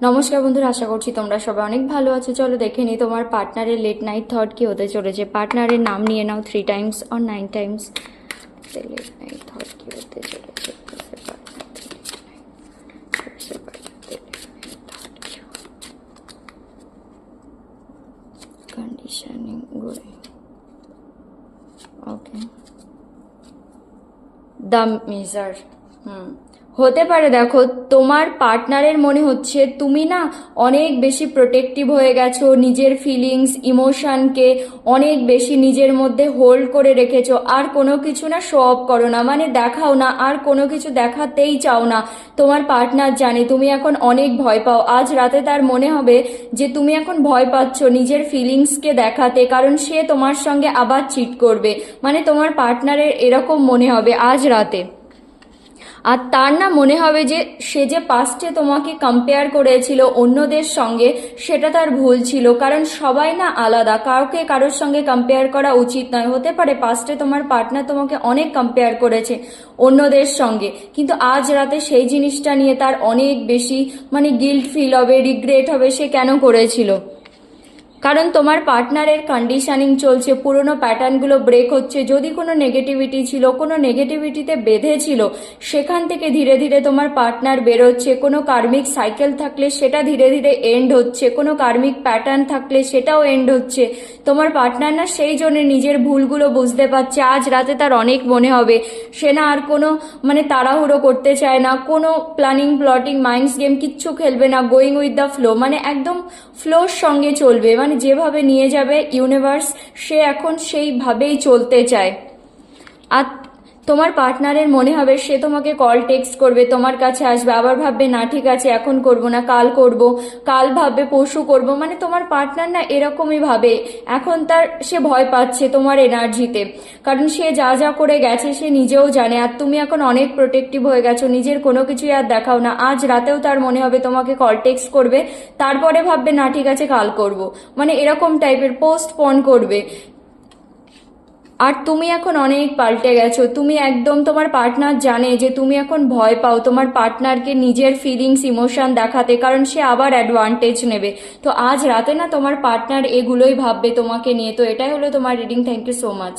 নমস্কার বন্ধুরা, আশা করছি তোমরা সবাই অনেক ভালো আছো। চলো দেখে নিই তোমার পার্টনারের লেট নাইট থট কি হতে চলেছে। পার্টনারের নাম নিয়ে নাও 3 times or 9 times. Late night thought কি হতে চলেছে। Conditioning good. Okay, the measure. হতে পারে, দেখো তোমার পার্টনারের মনে হচ্ছে তুমি না অনেক বেশি প্রোটেক্টিভ হয়ে গেছো, নিজের ফিলিংস ইমোশনকে অনেক বেশি নিজের মধ্যে হোল্ড করে রেখেছো, আর কোনো কিছু না শো অফ করো না, মানে দেখাও না, আর কোনো কিছু দেখাতেই চাও না। তোমার পার্টনার জানে তুমি এখন অনেক ভয় পাও। আজ রাতে তার মনে হবে যে তুমি এখন ভয় পাচ্ছ নিজের ফিলিংসকে দেখাতে, কারণ সে তোমার সঙ্গে আবার চিট করবে। মানে তোমার পার্টনারের এরকম মনে হবে আজ রাতে। আর তার না মনে হবে যে সে যে পাস্টে তোমাকে কম্পেয়ার করেছিল অন্যদের সঙ্গে, সেটা তার ভুল ছিল, কারণ সবাই না আলাদা, কাউকে কারোর সঙ্গে কম্পেয়ার করা উচিত নয়। হতে পারে পাস্টে তোমার পার্টনার তোমাকে অনেক কম্পেয়ার করেছে অন্যদের সঙ্গে, কিন্তু আজ রাতে সেই জিনিসটা নিয়ে তার অনেক বেশি মানে গিল্ট ফিল হবে, রিগ্রেট হবে সে কেন করেছিল। কারণ তোমার পার্টনারের কন্ডিশনিং চলছে, পুরনো প্যাটার্নগুলো ব্রেক হচ্ছে। যদি কোনো নেগেটিভিটি ছিল, কোনো নেগেটিভিটিতে বেঁধে ছিল, সেখান থেকে ধীরে ধীরে তোমার পার্টনার বেরোচ্ছে। কোনো কার্মিক সাইকেল থাকলে সেটা ধীরে ধীরে এন্ড হচ্ছে, কোনো কার্মিক প্যাটার্ন থাকলে সেটাও এন্ড হচ্ছে। তোমার পার্টনার না সেই জন্য নিজের ভুলগুলো বুঝতে পারছে। আজ রাতে তার অনেক মনে হবে সে না আর কোনো মানে তাড়াহুড়ো করতে চায় না, কোনো প্ল্যানিং প্লটিং মাইন্ডস গেম কিচ্ছু খেলবে না, গোয়িং উইথ দ্য ফ্লো, মানে একদম ফ্লোর সঙ্গে চলবে, মানে যেভাবে নিয়ে যাবে ইউনিভার্স সে এখন সেইভাবেই চলতে চায়। আর তোমার পার্টনারের মনে হবে সে তোমাকে কল টেক্সট করবে, তোমার কাছে আসবে, আবার ভাববে না ঠিক আছে এখন করব না, কাল করব, কাল ভাববে পরশু করব। মানে তোমার পার্টনার না এরকমই ভাবে। এখন তার সে ভয় পাচ্ছে তোমার এনার্জিতে, কারণ সে যা যা করে গেছে সে নিজেও জানে। আর তুমি এখন অনেক প্রোটেক্টিভ হয়ে গেছো, নিজের কোনো কিছুই আর দেখাও না। আজ রাতেও তার মনে হবে তোমাকে কল টেক্সট করবে, তারপরে ভাববে না ঠিক আছে কাল করব, মানে এরকম টাইপের পোস্টপোন করবে। আর তুমি এখন অনেক পাল্টে গেছো, তুমি একদম তোমার পার্টনার জানে যে তুমি এখন ভয় পাও তোমার পার্টনারকে নিজের ফিলিংস ইমোশন দেখাতে, কারণ সে আবার অ্যাডভান্টেজ নেবে। তো আজ রাতে না তোমার পার্টনার এগুলোই ভাববে তোমাকে নিয়ে। তো এটাই হলো তোমার reading. Thank you so much.